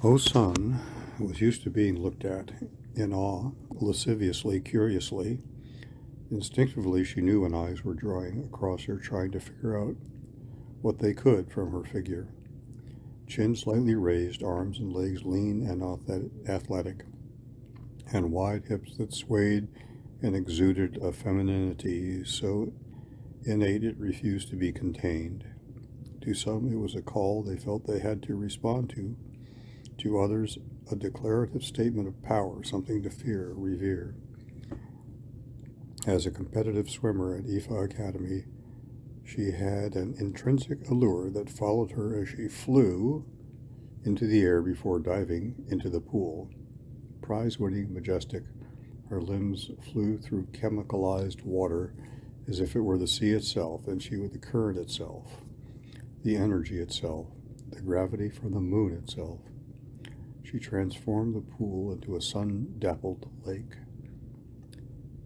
Osun was used to being looked at in awe, lasciviously, curiously. Instinctively, she knew when eyes were drawing across her, trying to figure out what they could from her figure. Chin slightly raised, arms and legs lean and athletic, and wide hips that swayed and exuded a femininity so innate it refused to be contained. To some, it was a call they felt they had to respond to. To others, a declarative statement of power, something to fear, revere. As a competitive swimmer at IFA Academy, she had an intrinsic allure that followed her as she flew into the air before diving into the pool. Prize-winning, majestic, her limbs flew through chemicalized water as if it were the sea itself, and she was the current itself, the energy itself, the gravity from the moon itself. She transformed the pool into a sun-dappled lake.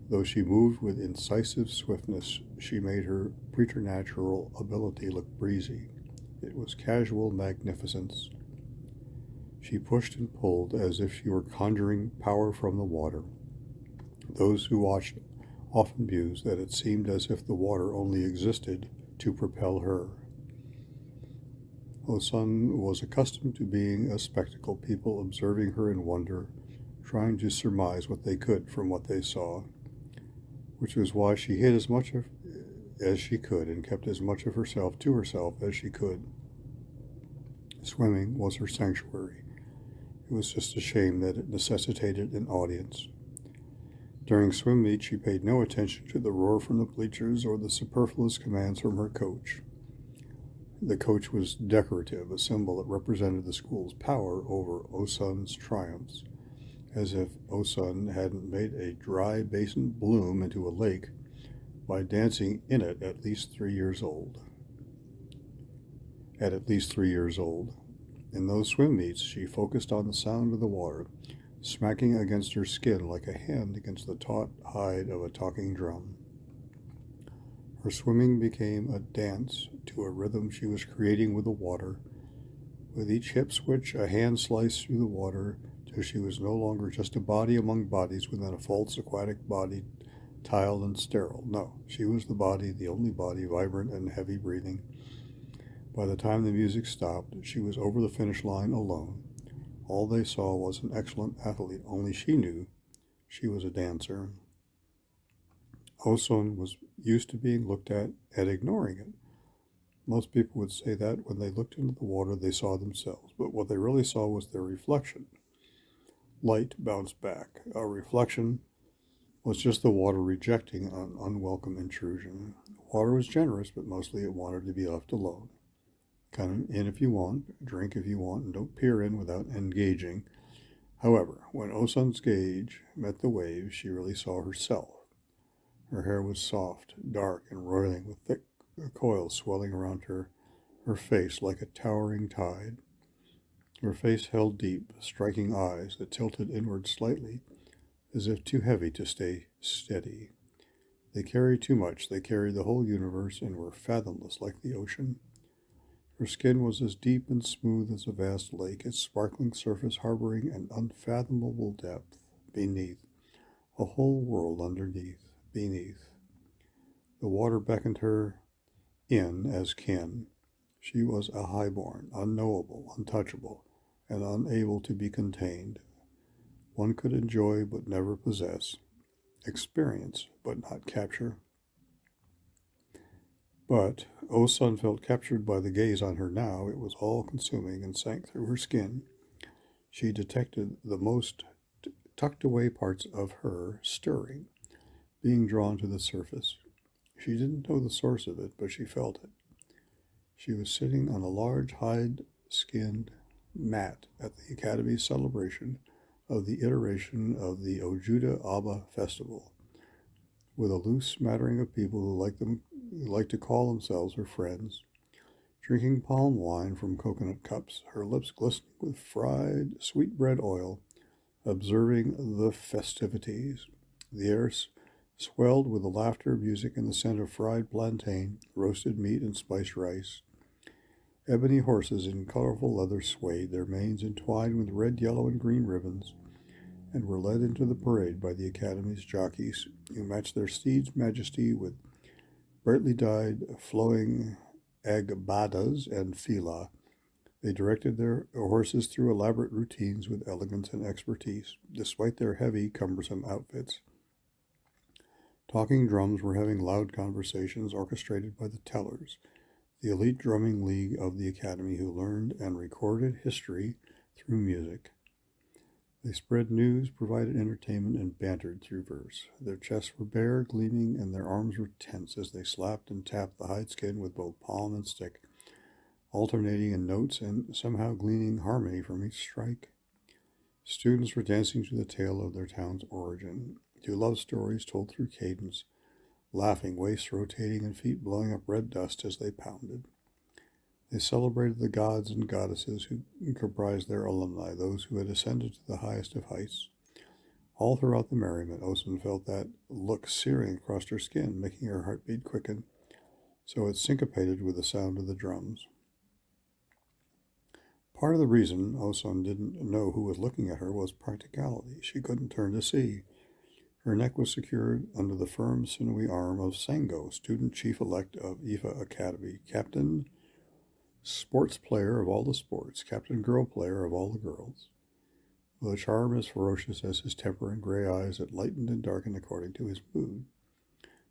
Though she moved with incisive swiftness, she made her preternatural ability look breezy. It was casual magnificence. She pushed and pulled as if she were conjuring power from the water. Those who watched often mused that it seemed as if the water only existed to propel her. Osun was accustomed to being a spectacle, people observing her in wonder, trying to surmise what they could from what they saw, which was why she hid as much as she could and kept as much of herself to herself as she could. Swimming was her sanctuary. It was just a shame that it necessitated an audience. During swim meet, she paid no attention to the roar from the bleachers or the superfluous commands from her coach. The coach was decorative, a symbol that represented the school's power over Osun's triumphs, as if Osun hadn't made a dry basin bloom into a lake by dancing in it at least 3 years old. In those swim meets, she focused on the sound of the water, smacking against her skin like a hand against the taut hide of a talking drum. Her swimming became a dance to a rhythm she was creating with the water. With each hip switch, a hand sliced through the water till she was no longer just a body among bodies within a false aquatic body, tiled and sterile. No, she was the body, the only body, vibrant and heavy breathing. By the time the music stopped, she was over the finish line alone. All they saw was an excellent athlete. Only she knew she was a dancer. Osun was used to being looked at and ignoring it. Most people would say that when they looked into the water, they saw themselves, but what they really saw was their reflection. Light bounced back. A reflection was just the water rejecting an unwelcome intrusion. Water was generous, but mostly it wanted to be left alone. Come in if you want, drink if you want, and don't peer in without engaging. However, when Osun's gaze met the waves, she really saw herself. Her hair was soft, dark, and roiling with thick coils swelling around her face like a towering tide. Her face held deep, striking eyes that tilted inward slightly, as if too heavy to stay steady. They carried too much. They carried the whole universe and were fathomless like the ocean. Her skin was as deep and smooth as a vast lake, its sparkling surface harboring an unfathomable depth beneath, a whole world beneath. The water beckoned her in as kin. She was a highborn, unknowable, untouchable, and unable to be contained. One could enjoy but never possess, experience but not capture. But Osun felt captured by the gaze on her now. It was all-consuming and sank through her skin. She detected the most tucked away parts of her stirring, being drawn to the surface. She didn't know the source of it, but she felt it. She was sitting on a large hide-skinned mat at the Academy's celebration of the iteration of the Ojuda Abba Festival, with a loose smattering of people who like to call themselves her friends, drinking palm wine from coconut cups, her lips glistening with fried sweetbread oil, observing the festivities. The air swelled with the laughter, music, and the scent of fried plantain, roasted meat, and spiced rice. Ebony horses in colorful leather swayed, their manes entwined with red, yellow, and green ribbons, and were led into the parade by the Academy's jockeys, who matched their steeds' majesty with brightly dyed, flowing agbadas and fila. They directed their horses through elaborate routines with elegance and expertise, despite their heavy, cumbersome outfits. Talking drums were having loud conversations orchestrated by the tellers, the elite drumming league of the Academy, who learned and recorded history through music. They spread news, provided entertainment, and bantered through verse. Their chests were bare, gleaming, and their arms were tense as they slapped and tapped the hide skin with both palm and stick, alternating in notes and somehow gleaning harmony from each strike. Students were dancing to the tale of their town's origin, to love stories told through cadence, laughing, waists rotating, and feet blowing up red dust as they pounded. They celebrated the gods and goddesses who comprised their alumni, those who had ascended to the highest of heights. All throughout the merriment, Osun felt that look searing across her skin, making her heartbeat quicken, so it syncopated with the sound of the drums. Part of the reason Osun didn't know who was looking at her was practicality. She couldn't turn to see. Her neck was secured under the firm, sinewy arm of Sango, student chief-elect of Ifa Academy, captain sports player of all the sports, captain girl player of all the girls, with a charm as ferocious as his temper and gray eyes that lightened and darkened according to his mood.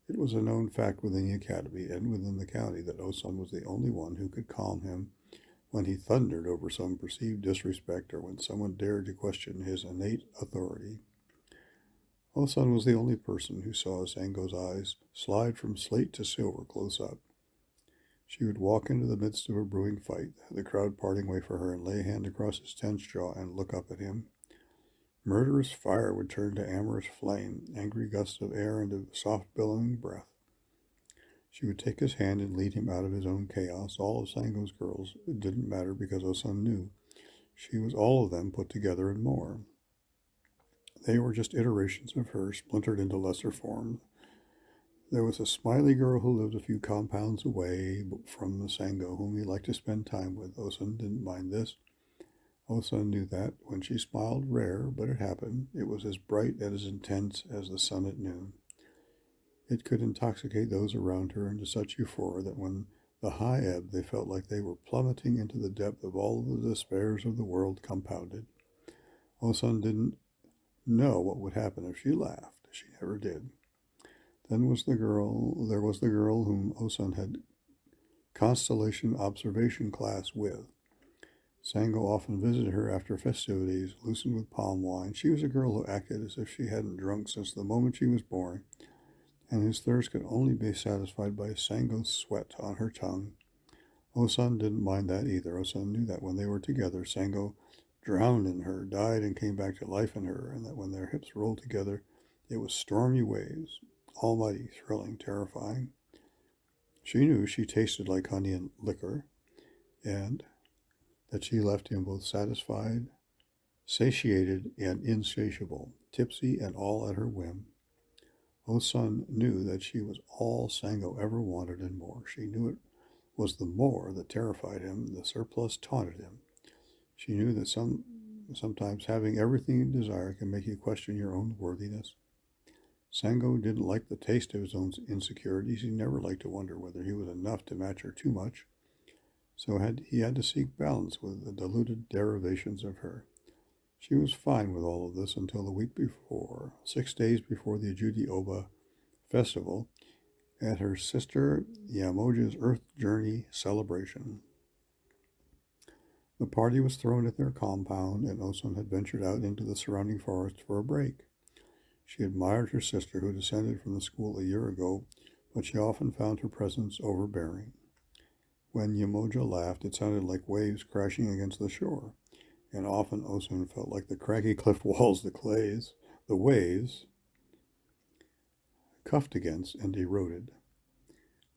It was a known fact within the academy and within the county that Osun was the only one who could calm him when he thundered over some perceived disrespect or when someone dared to question his innate authority. Osun was the only person who saw Sango's eyes slide from slate to silver close up. She would walk into the midst of a brewing fight, the crowd parting way for her, and lay a hand across his tense jaw and look up at him. Murderous fire would turn to amorous flame, angry gusts of air into soft billowing breath. She would take his hand and lead him out of his own chaos. All of Sango's girls, it didn't matter because Osun knew. She was all of them put together and more. They were just iterations of her, splintered into lesser forms. There was a smiley girl who lived a few compounds away from the Sango, whom he liked to spend time with. Osun didn't mind this. Osun knew that when she smiled, rare, but it happened, it was as bright and as intense as the sun at noon. It could intoxicate those around her into such euphoria that when the high ebbed, they felt like they were plummeting into the depth of all the despairs of the world compounded. Osun didn't know what would happen if she laughed. She never did. There was the girl whom Osun had constellation observation class with. Sango often visited her after festivities, loosened with palm wine. She was a girl who acted as if she hadn't drunk since the moment she was born, and whose thirst could only be satisfied by Sango's sweat on her tongue. Osun didn't mind that either. Osun knew that when they were together, Sango drowned in her, died, and came back to life in her, and that when their hips rolled together, it was stormy waves, almighty, thrilling, terrifying. She knew she tasted like honey and liquor, and that she left him both satisfied, satiated, and insatiable, tipsy and all at her whim. Osun knew that she was all Sango ever wanted and more. She knew it was the more that terrified him, the surplus taunted him. She knew that sometimes having everything you desire can make you question your own worthiness. Sango didn't like the taste of his own insecurities. He never liked to wonder whether he was enough to match her too much. So he had to seek balance with the diluted derivations of her. She was fine with all of this until the week before, 6 days before the Ajudi Oba festival, at her sister Yamoja's Earth Journey celebration. The party was thrown at their compound, and Osun had ventured out into the surrounding forest for a break. She admired her sister, who descended from the school a year ago, but she often found her presence overbearing. When Yamoja laughed, it sounded like waves crashing against the shore, and often Osun felt like the craggy cliff walls the waves cuffed against and eroded.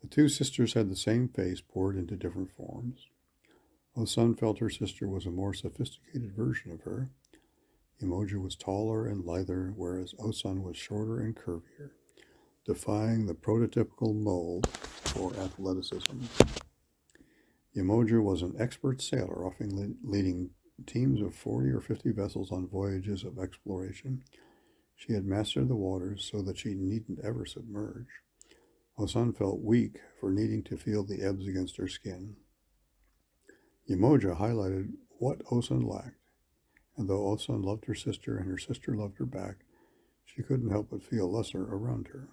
The two sisters had the same face poured into different forms. Osun felt her sister was a more sophisticated version of her. Yamoja was taller and lither, whereas Osun was shorter and curvier, defying the prototypical mold for athleticism. Yamoja was an expert sailor, often leading teams of 40 or 50 vessels on voyages of exploration. She had mastered the waters so that she needn't ever submerge. Osun felt weak for needing to feel the ebbs against her skin. Yamoja highlighted what Osun lacked, and though Osun loved her sister and her sister loved her back, she couldn't help but feel lesser around her.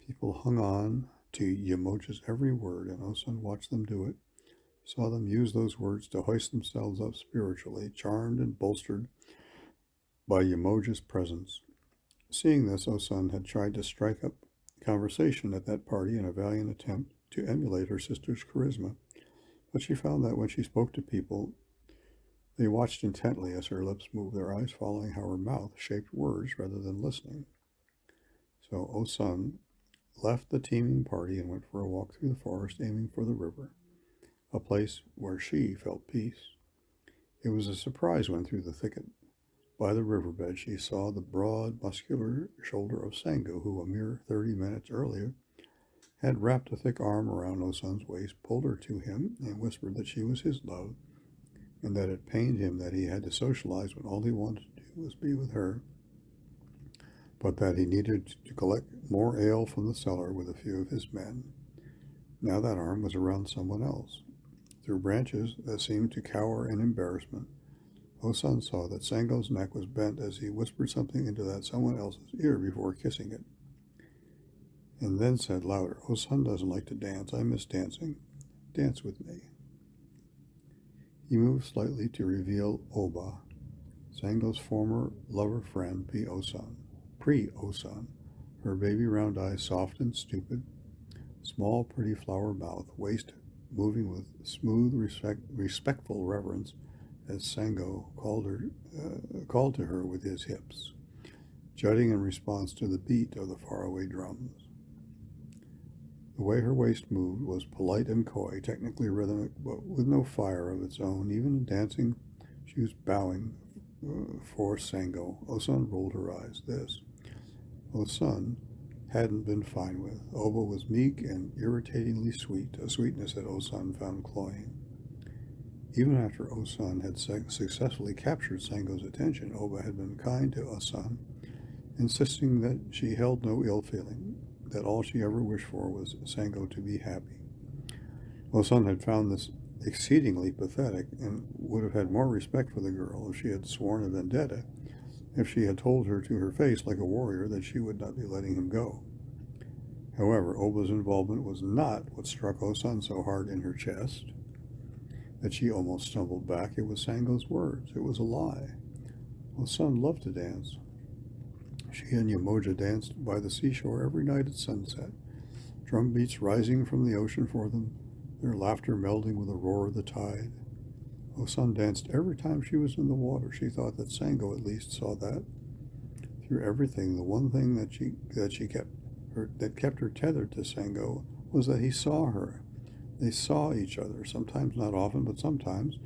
People hung on to Yamoja's every word, and Osun watched them do it, saw them use those words to hoist themselves up spiritually, charmed and bolstered by Yamoja's presence. Seeing this, Osun had tried to strike up conversation at that party in a valiant attempt to emulate her sister's charisma, but she found that when she spoke to people, they watched intently as her lips moved, their eyes following how her mouth shaped words rather than listening. So Osun left the teeming party and went for a walk through the forest, aiming for the river, a place where she felt peace. It was a surprise when through the thicket by the riverbed she saw the broad, muscular shoulder of Sango, who a mere 30 minutes earlier had wrapped a thick arm around Osun's waist, pulled her to him, and whispered that she was his love, and that it pained him that he had to socialize when all he wanted to do was be with her, but that he needed to collect more ale from the cellar with a few of his men. Now that arm was around someone else. Through branches that seemed to cower in embarrassment, Osun saw that Sango's neck was bent as he whispered something into that someone else's ear before kissing it, and then said louder, "Osun doesn't like to dance. I miss dancing. Dance with me." He moved slightly to reveal Oba, Sango's former lover friend, pre-Osun, her baby round eyes soft and stupid, small pretty flower mouth, waist moving with smooth, respectful reverence as Sango called to her with his hips, jutting in response to the beat of the faraway drums. The way her waist moved was polite and coy, technically rhythmic, but with no fire of its own. Even in dancing, she was bowing for Sango. Osun rolled her eyes. This Osun hadn't been fine with. Oba was meek and irritatingly sweet, a sweetness that Osun found cloying. Even after Osun had successfully captured Sango's attention, Oba had been kind to Osun, insisting that she held no ill feeling, that all she ever wished for was Sango to be happy. Osun had found this exceedingly pathetic and would have had more respect for the girl if she had sworn a vendetta, if she had told her to her face like a warrior that she would not be letting him go. However, Oba's involvement was not what struck Osun so hard in her chest that she almost stumbled back. It was Sango's words. It was a lie. Osun loved to dance. She and Yamoja danced by the seashore every night at sunset, drum beats rising from the ocean for them, their laughter melding with the roar of the tide. Osun danced every time she was in the water. She thought that Sango at least saw that. Through everything, the one thing that kept her tethered to Sango was that he saw her. They saw each other, sometimes not often, but sometimes.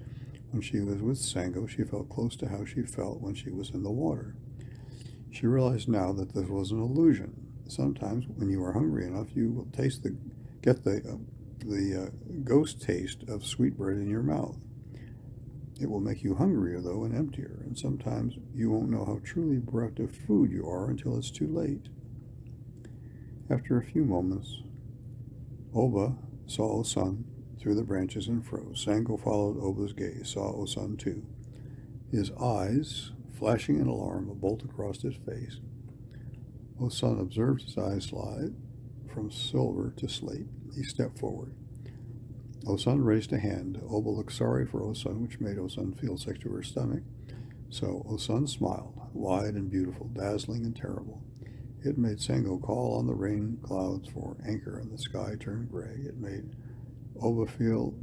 When she was with Sango, she felt close to how she felt when she was in the water. She realized now that this was an illusion. Sometimes, when you are hungry enough, you will get the ghost taste of sweetbread in your mouth. It will make you hungrier, though, and emptier, and sometimes you won't know how truly bereft of food you are until it's too late. After a few moments, Oba saw Osun through the branches and froze. Sango followed Oba's gaze, saw Osun too. His eyes flashing in alarm, a bolt across his face. Osun observed his eyes slide from silver to slate. He stepped forward. Osun raised a hand. Oba looked sorry for Osun, which made Osun feel sick to her stomach. So Osun smiled, wide and beautiful, dazzling and terrible. It made Sango call on the rain clouds for anchor, and the sky turned gray. It made Oba feel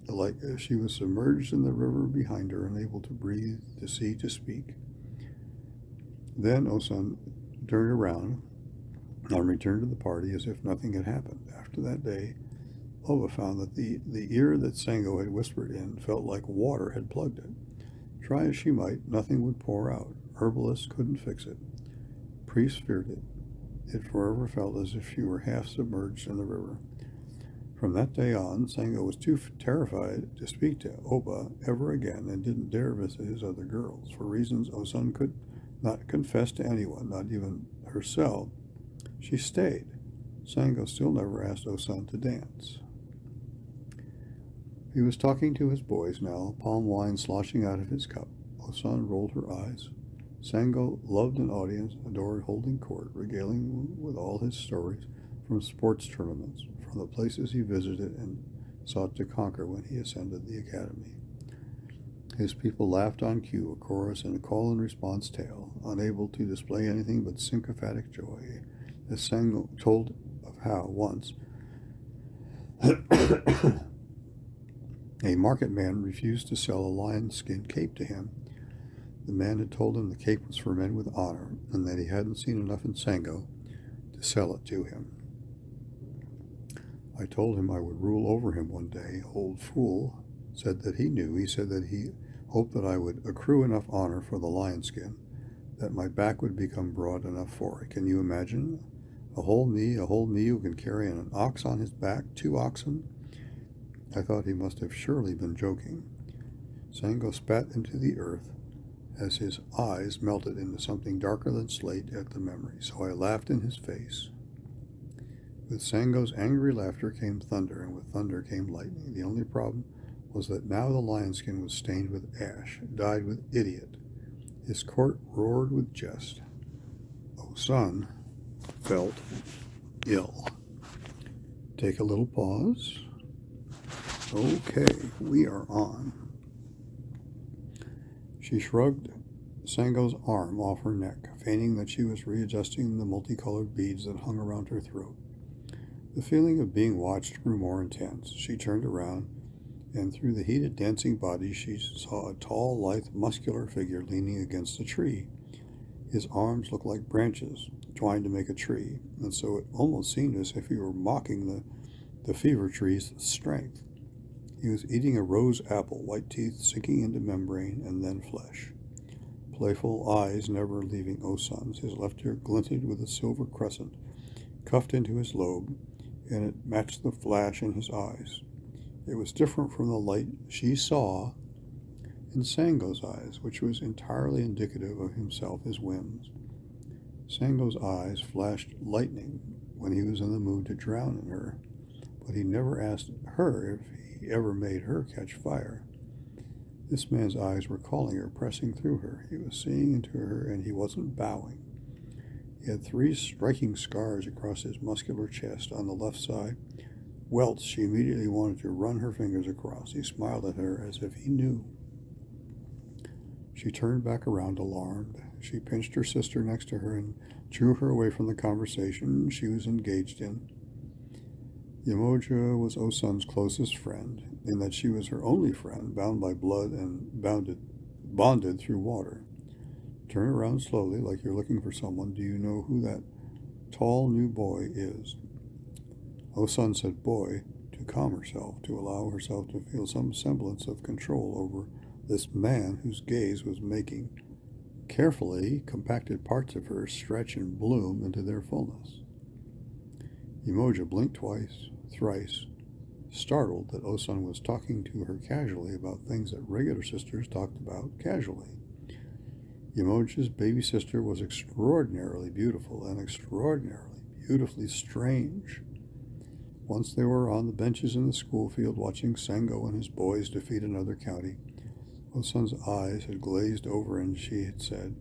like she was submerged in the river behind her, unable to breathe, to see, to speak. Then Osun turned around and returned to the party as if nothing had happened. After that day, Oba found that the ear that Sango had whispered in felt like water had plugged it. Try as she might, nothing would pour out. Herbalists couldn't fix it. Priests feared it. It forever felt as if she were half submerged in the river. From that day on, Sango was too terrified to speak to Oba ever again and didn't dare visit his other girls. For reasons Osun could not confess to anyone, not even herself, she stayed. Sango still never asked Osun to dance. He was talking to his boys now, palm wine sloshing out of his cup. Osun rolled her eyes. Sango loved an audience, adored holding court, regaling with all his stories from sports tournaments, from the places he visited and sought to conquer when he ascended the academy. His people laughed on cue, a chorus and a call and response tale, unable to display anything but sycophantic joy, as Sango told of how once a market man refused to sell a lion skin cape to him. The man had told him the cape was for men with honor, and that he hadn't seen enough in Sango to sell it to him. I told him I would rule over him one day. Old fool said that he knew. He said that he hoped that I would accrue enough honor for the lion skin, that my back would become broad enough for it. Can you imagine? A whole me who can carry an ox on his back, 2 oxen? I thought he must have surely been joking. Sango spat into the earth as his eyes melted into something darker than slate at the memory, so I laughed in his face. With Sango's angry laughter came thunder, and with thunder came lightning. The only problem was that now the lion skin was stained with ash, dyed with idiot. His court roared with jest. Osun felt ill. Take a little pause. Okay, we are on. She shrugged Sango's arm off her neck, feigning that she was readjusting the multicolored beads that hung around her throat. The feeling of being watched grew more intense. She turned around, and through the heated dancing body she saw a tall, lithe, muscular figure leaning against a tree. His arms looked like branches, twined to make a tree, and so it almost seemed as if he were mocking the fever tree's strength. He was eating a rose apple, white teeth sinking into membrane and then flesh. Playful eyes never leaving Osun's. His left ear glinted with a silver crescent, cuffed into his lobe, and it matched the flash in his eyes. It was different from the light she saw in Sango's eyes, which was entirely indicative of himself, his whims. Sango's eyes flashed lightning when he was in the mood to drown in her, but he never asked her if he ever made her catch fire. This man's eyes were calling her, pressing through her. He was seeing into her, and he wasn't bowing. He had 3 striking scars across his muscular chest. On the left side, welts she immediately wanted to run her fingers across. He smiled at her as if he knew. She turned back around, alarmed. She pinched her sister next to her and drew her away from the conversation she was engaged in. Yamoja was Osun's closest friend, in that she was her only friend, bound by blood and bonded through water. Turn around slowly, like you're looking for someone. Do you know who that tall new boy is? Osun said boy to calm herself, to allow herself to feel some semblance of control over this man whose gaze was making carefully compacted parts of her stretch and bloom into their fullness. Yamoja blinked twice, thrice, startled that Osun was talking to her casually about things that regular sisters talked about casually. Yamoja's baby sister was extraordinarily beautiful and extraordinarily beautifully strange. Once they were on the benches in the school field watching Sango and his boys defeat another county, Osun's eyes had glazed over and she had said,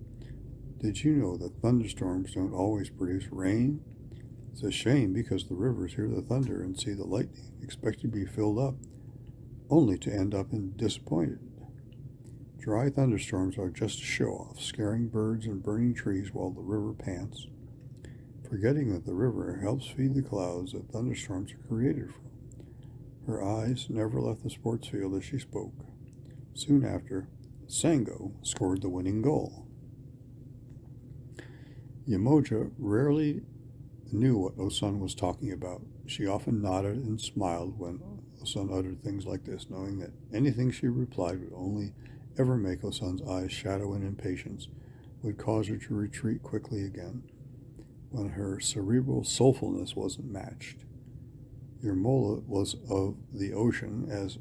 "Did you know that thunderstorms don't always produce rain? It's a shame because the rivers hear the thunder and see the lightning, expect to be filled up, only to end up in disappointed. Dry thunderstorms are just a show-off, scaring birds and burning trees while the river pants, forgetting that the river helps feed the clouds that thunderstorms are created from." Her eyes never left the sports field as she spoke. Soon after, Sango scored the winning goal. Yamoja rarely knew what Osun was talking about. She often nodded and smiled when Osun uttered things like this, knowing that anything she replied would only ever make Osun's eyes shadow in impatience, would cause her to retreat quickly again when her cerebral soulfulness wasn't matched. Yermola was of the ocean as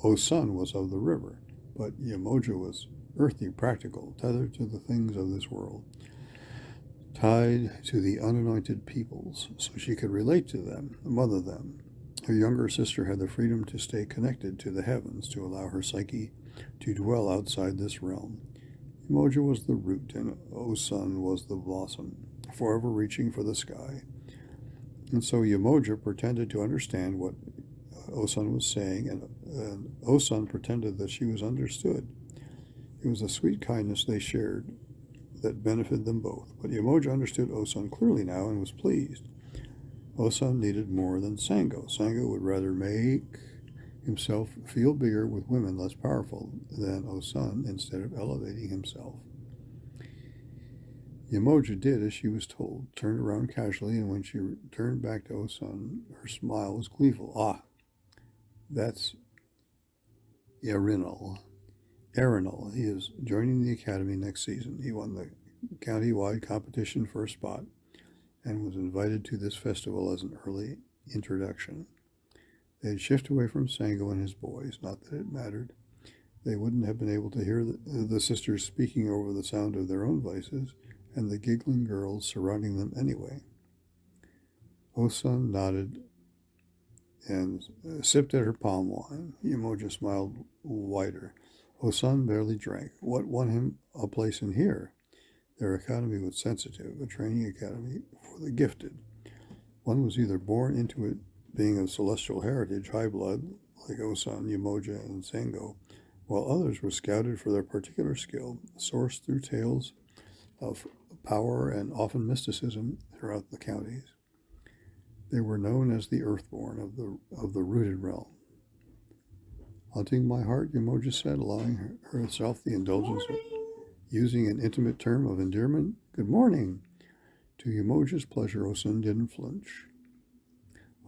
Osun was of the river, but Yamoja was earthy, practical, tethered to the things of this world, tied to the unanointed peoples, so she could relate to them, mother them. Her younger sister had the freedom to stay connected to the heavens, to allow her psyche to dwell outside this realm. Yamoja was the root, and Osun was the blossom, forever reaching for the sky. And so Yamoja pretended to understand what Osun was saying, and Osun pretended that she was understood. It was a sweet kindness they shared that benefited them both. But Yamoja understood Osun clearly now and was pleased. Osun needed more than Sango. Sango would rather make himself feel bigger with women less powerful than Osun instead of elevating himself. Yamoja did as she was told, turned around casually, and when she turned back to Osun, her smile was gleeful. Ah, that's Erinal. Erinal. He is joining the academy next season. He won the county-wide competition for a spot and was invited to this festival as an early introduction. They'd shift away from Sango and his boys, not that it mattered. They wouldn't have been able to hear the sisters speaking over the sound of their own voices and the giggling girls surrounding them anyway. Osun nodded and sipped at her palm wine. Yamoja smiled wider. Osun barely drank. What won him a place in here? Their academy was sensitive, a training academy for the gifted. One was either born into it being of celestial heritage, high blood, like Osun, Yamoja, and Sango, while others were scouted for their particular skill, sourced through tales of power and often mysticism throughout the counties. They were known as the Earthborn of the rooted realm. Hunting my heart, Yamoja said, allowing herself the indulgence of using an intimate term of endearment. Good morning. To Yamoja's pleasure, Osun didn't flinch.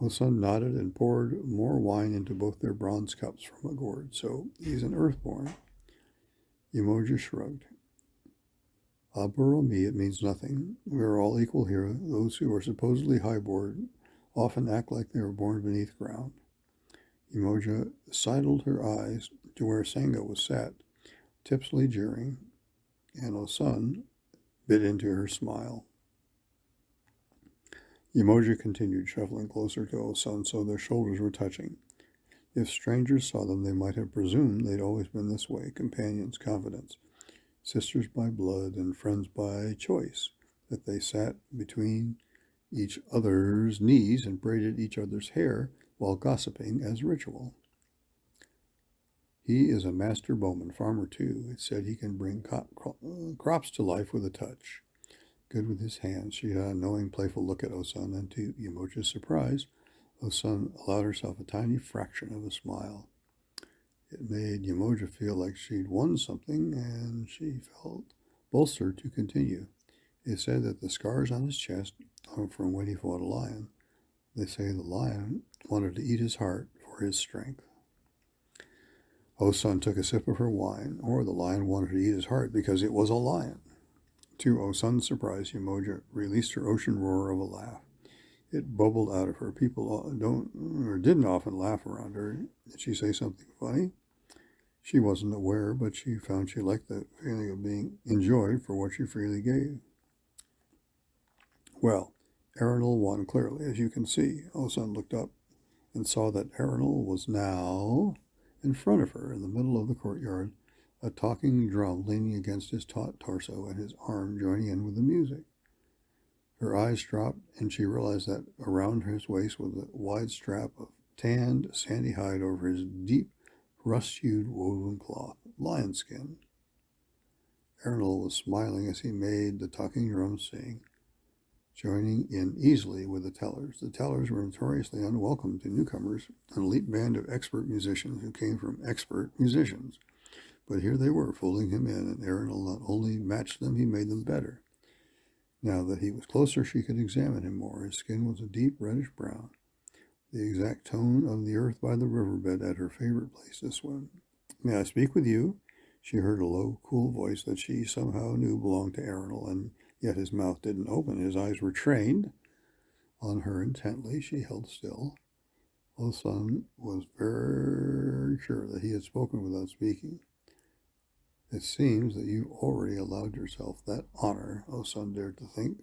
Osun nodded and poured more wine into both their bronze cups from a gourd. So he's an Earthborn. Yamoja shrugged. Aburomi, it means nothing. We are all equal here. Those who are supposedly highborn often act like they were born beneath ground. Yamoja sidled her eyes to where Sango was sat, tipsily jeering, and Osun bit into her smile. Yamoja continued, shuffling closer to Osun so their shoulders were touching. If strangers saw them, they might have presumed they'd always been this way, companions, confidants, sisters by blood and friends by choice, that they sat between each other's knees and braided each other's hair while gossiping as ritual. He is a master bowman, farmer too. It said he can bring crops to life with a touch. Good with his hands. She had a knowing, playful look at Osun, and to Yamoja's surprise, Osun allowed herself a tiny fraction of a smile. It made Yamoja feel like she'd won something, and she felt bolstered to continue. It said that the scars on his chest are from when he fought a lion. They say the lion wanted to eat his heart for his strength. Osun took a sip of her wine, or the lion wanted to eat his heart because it was a lion. To Osun's surprise, Yamoja released her ocean roar of a laugh. It bubbled out of her. People didn't often laugh around her. Did she say something funny? She wasn't aware, but she found she liked the feeling of being enjoyed for what she freely gave. Well, Erinal won clearly, as you can see. Osun looked up and saw that Erinal was now in front of her in the middle of the courtyard, a talking drum leaning against his taut torso and his arm joining in with the music. Her eyes dropped, and she realized that around his waist was a wide strap of tanned, sandy hide over his deep, rust-hued woven cloth, lion skin. Erinal was smiling as he made the talking drum sing, joining in easily with the tellers. The tellers were notoriously unwelcome to newcomers, an elite band of expert musicians who came from expert musicians. But here they were, fooling him in, and Erinal not only matched them, he made them better. Now that he was closer, she could examine him more. His skin was a deep reddish brown, the exact tone of the earth by the riverbed at her favorite place to swim. May I speak with you? She heard a low, cool voice that she somehow knew belonged to Erinal, and yet his mouth didn't open. His eyes were trained on her intently. She held still. Osun was very sure that he had spoken without speaking. It seems that you already allowed yourself that honor, Osun dared to think,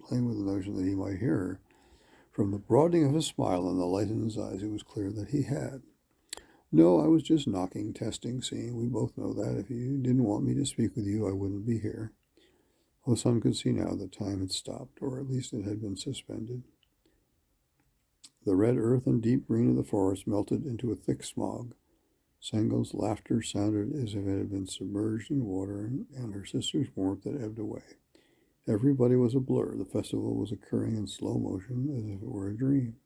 playing with the notion that he might hear her. From the broadening of his smile and the light in his eyes, it was clear that he had. No, I was just knocking, testing, seeing. We both know that. If you didn't want me to speak with you, I wouldn't be here. Osun could see now that time had stopped, or at least it had been suspended. The red earth and deep green of the forest melted into a thick smog. Sango's laughter sounded as if it had been submerged in water, and her sister's warmth had ebbed away. Everybody was a blur. The festival was occurring in slow motion, as if it were a dream.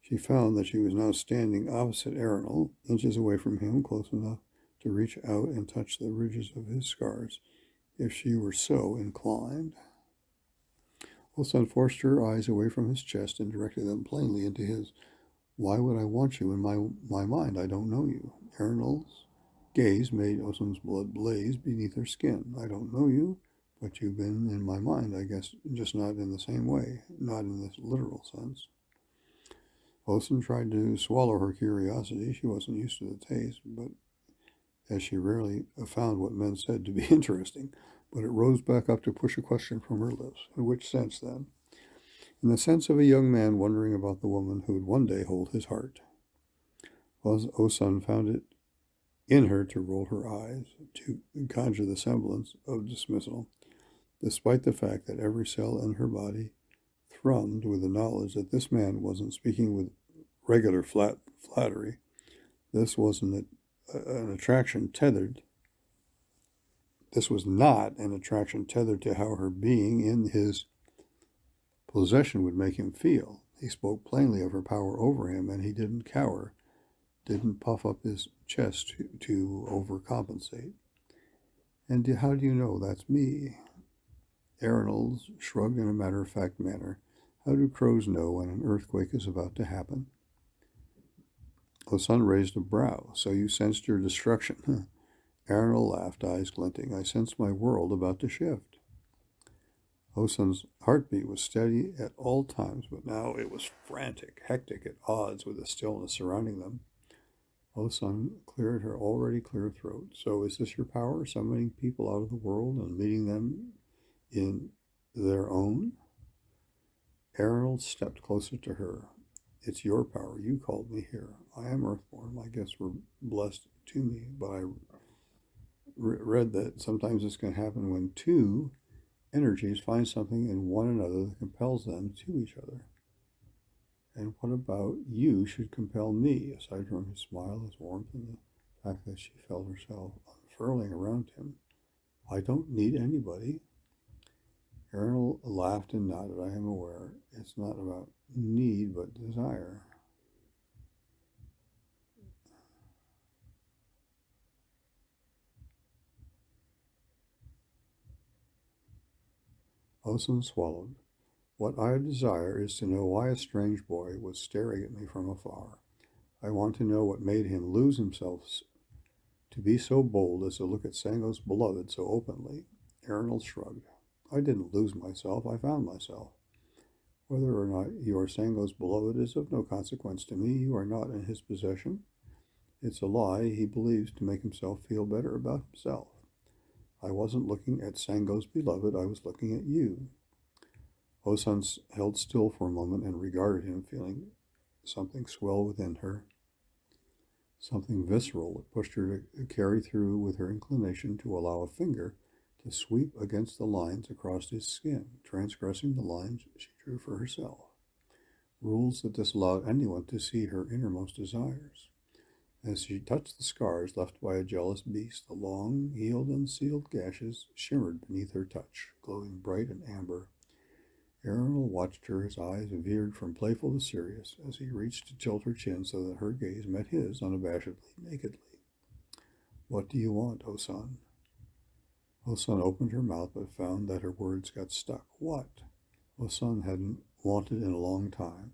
She found that she was now standing opposite Arenal, inches away from him, close enough to reach out and touch the ridges of his scars, if she were so inclined. Osun forced her eyes away from his chest and directed them plainly into his. Why would I want you in my mind? I don't know you. Arenal's gaze made Osun's blood blaze beneath her skin. I don't know you, but you've been in my mind, I guess, just not in the same way, not in this literal sense. Osun tried to swallow her curiosity. She wasn't used to the taste, but as she rarely found what men said to be interesting, but it rose back up to push a question from her lips. In which sense, then? In the sense of a young man wondering about the woman who would one day hold his heart. Osun found it in her to roll her eyes, to conjure the semblance of dismissal, despite the fact that every cell in her body thrummed with the knowledge that this man wasn't speaking with regular flattery. This wasn't an attraction tethered. This was not an attraction tethered to how her being in his possession would make him feel. He spoke plainly of her power over him, and he didn't cower, didn't puff up his chest to overcompensate. And how do you know that's me? Arenal shrugged in a matter-of-fact manner. How do crows know when an earthquake is about to happen? Osun raised a brow. So you sensed your destruction. Arenal laughed, eyes glinting. I sensed my world about to shift. Osun's heartbeat was steady at all times, but now it was frantic, hectic, at odds with the stillness surrounding them. Osun cleared her already clear throat. So is this your power, summoning people out of the world and meeting them in their own? Arenal stepped closer to her. It's your power. You called me here. I am Earthborn. My gifts were blessed to me, but I read that sometimes this can happen when two energies find something in one another that compels them to each other. And what about you should compel me, aside from his smile, his warmth, and the fact that she felt herself unfurling around him? I don't need anybody. Arenal laughed and nodded. I am aware. It's not about need, but desire. Osun swallowed. What I desire is to know why a strange boy was staring at me from afar. I want to know what made him lose himself to be so bold as to look at Sango's beloved so openly. Arenal shrugged. I didn't lose myself. I found myself. Whether or not you are Sango's beloved is of no consequence to me. You are not in his possession. It's a lie he believes to make himself feel better about himself. I wasn't looking at Sango's beloved. I was looking at you. Osun held still for a moment and regarded him, feeling something swell within her, something visceral that pushed her to carry through with her inclination to allow a finger to sweep against the lines across his skin, transgressing the lines she drew for herself, rules that disallowed anyone to see her innermost desires. As she touched the scars left by a jealous beast, the long, healed, and sealed gashes shimmered beneath her touch, glowing bright and amber. Arenal watched her, his eyes veered from playful to serious, as he reached to tilt her chin so that her gaze met his unabashedly, nakedly. What do you want, Osun? Osun opened her mouth, but found that her words got stuck. What? Osun hadn't wanted in a long time.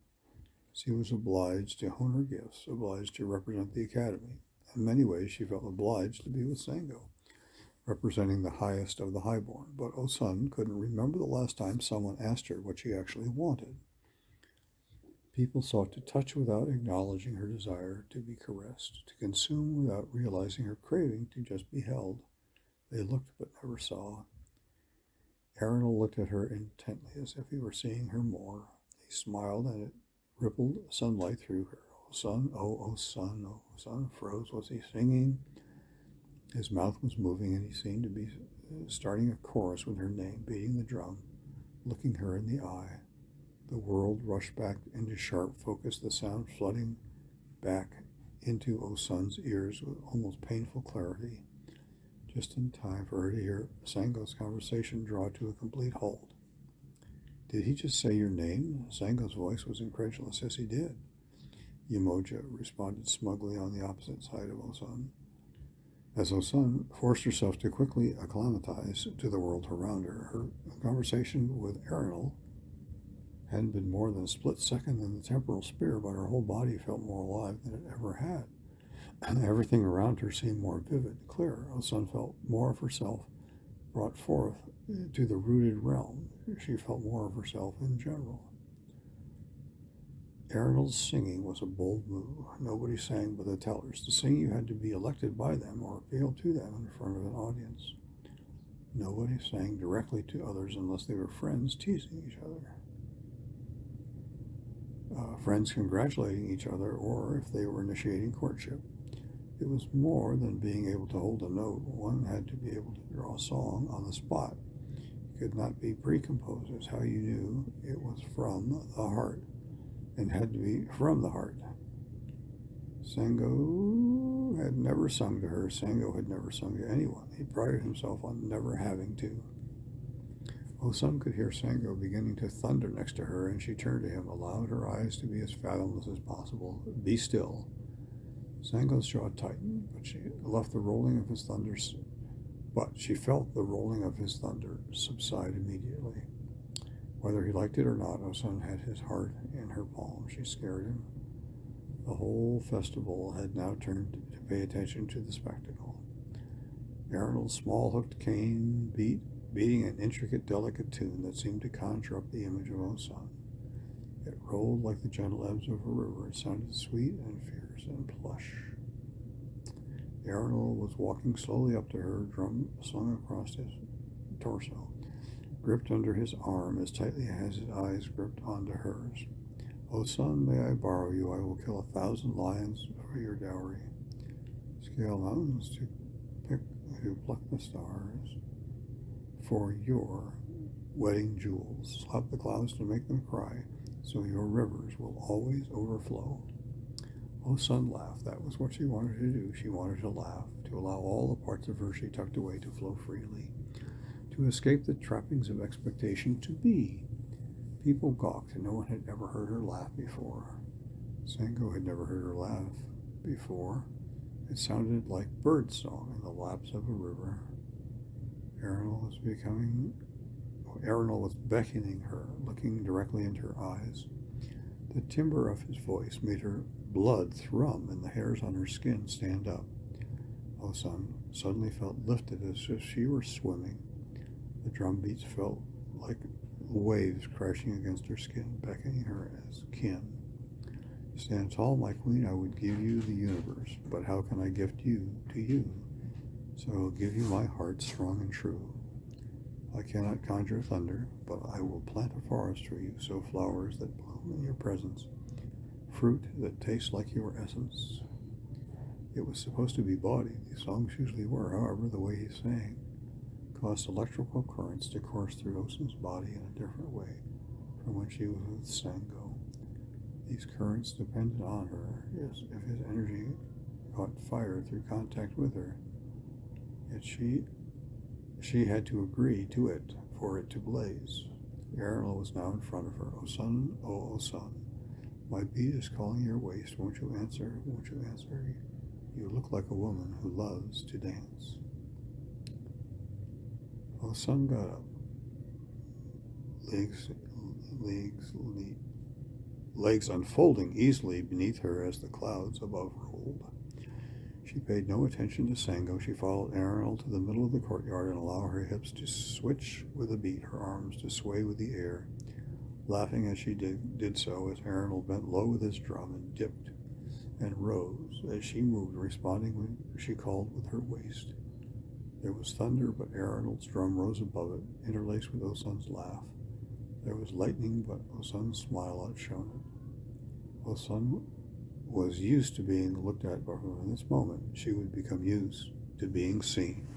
She was obliged to hone her gifts, obliged to represent the Academy. In many ways, she felt obliged to be with Sango, representing the highest of the highborn. But Osun couldn't remember the last time someone asked her what she actually wanted. People sought to touch without acknowledging her desire to be caressed, to consume without realizing her craving to just be held. They looked but never saw. Arenal looked at her intently as if he were seeing her more. He smiled, and it rippled sunlight through her. Oh, sun, oh, sun, oh, sun. Froze. Was he singing? His mouth was moving, and he seemed to be starting a chorus with her name, beating the drum, looking her in the eye. The world rushed back into sharp focus, the sound flooding back into Osun's ears with almost painful clarity, just in time for her to hear Sango's conversation draw to a complete halt. Did he just say your name? Sango's voice was incredulous. Yes, he did. Yamoja responded smugly on the opposite side of Osun. As Osun forced herself to quickly acclimatize to the world around her, her conversation with Arenal hadn't been more than a split second in the temporal sphere, but her whole body felt more alive than it ever had. And everything around her seemed more vivid, clear. Osun felt more of herself brought forth to the rooted realm. She felt more of herself in general. Arenal's singing was a bold move. Nobody sang but the tellers. To sing, you had to be elected by them or appeal to them in front of an audience. Nobody sang directly to others unless they were friends teasing each other. Friends congratulating each other, or if they were initiating courtship. It was more than being able to hold a note. One had to be able to draw a song on the spot. It could not be pre-composed. It's how you knew it was from the heart, and had to be from the heart. Sango had never sung to her. Sango had never sung to anyone. He prided himself on never having to. Osun could hear Sango beginning to thunder next to her, and she turned to him, allowed her eyes to be as fathomless as possible. Be still. Sango's jaw tightened, but she felt the rolling of his thunder subside immediately. Whether he liked it or not, Osun had his heart in her palm. She scared him. The whole festival had now turned to pay attention to the spectacle. Arenal's small hooked cane beating an intricate, delicate tune that seemed to conjure up the image of Osun. It rolled like the gentle ebbs of a river. It sounded sweet and fierce and plush. Arenal was walking slowly up to her, drum slung across his torso, gripped under his arm as tightly as his eyes gripped onto hers. Osun, may I borrow you? I will kill 1,000 lions for your dowry. Scale mountains to pluck the stars for your wedding jewels. Slap the clouds to make them cry, so your rivers will always overflow. Osun laughed. That was what she wanted to do. She wanted to laugh, to allow all the parts of her she tucked away to flow freely, to escape the trappings of expectation, to be. People gawked, and no one had ever heard her laugh before. Sango had never heard her laugh before. It sounded like birdsong in the laps of a river. Arenal was beckoning her, looking directly into her eyes. The timbre of his voice made her blood thrum and the hairs on her skin stand up. Osun suddenly felt lifted as if she were swimming. The drum beats felt like waves crashing against her skin, beckoning her as kin. Stand tall, my queen, I would give you the universe, but how can I gift you to you? So I will give you my heart strong and true. I cannot conjure thunder, but I will plant a forest for you, sow flowers that bloom in your presence, fruit that tastes like your essence. It was supposed to be bawdy. These songs usually were. However, the way he sang caused electrical currents to course through Osun's body in a different way from when she was with Sango. These currents depended on her as if his energy caught fire through contact with her. Yet she had to agree to it for it to blaze. Arenal was now in front of her. Osun, oh Osun, my beat is calling your waist. Won't you answer? Won't you answer? You look like a woman who loves to dance. Osun got up, legs unfolding easily beneath her as the clouds above rolled. She paid no attention to Sango. She followed Arenal to the middle of the courtyard and allowed her hips to switch with the beat, her arms to sway with the air. laughing as she did so, as Arundel bent low with his drum and dipped and rose as she moved, responding when she called with her waist. There was thunder, but Arundel's drum rose above it, interlaced with Osun's laugh. There was lightning, but Osun's smile outshone it. Osun was used to being looked at, but from this moment she would become used to being seen.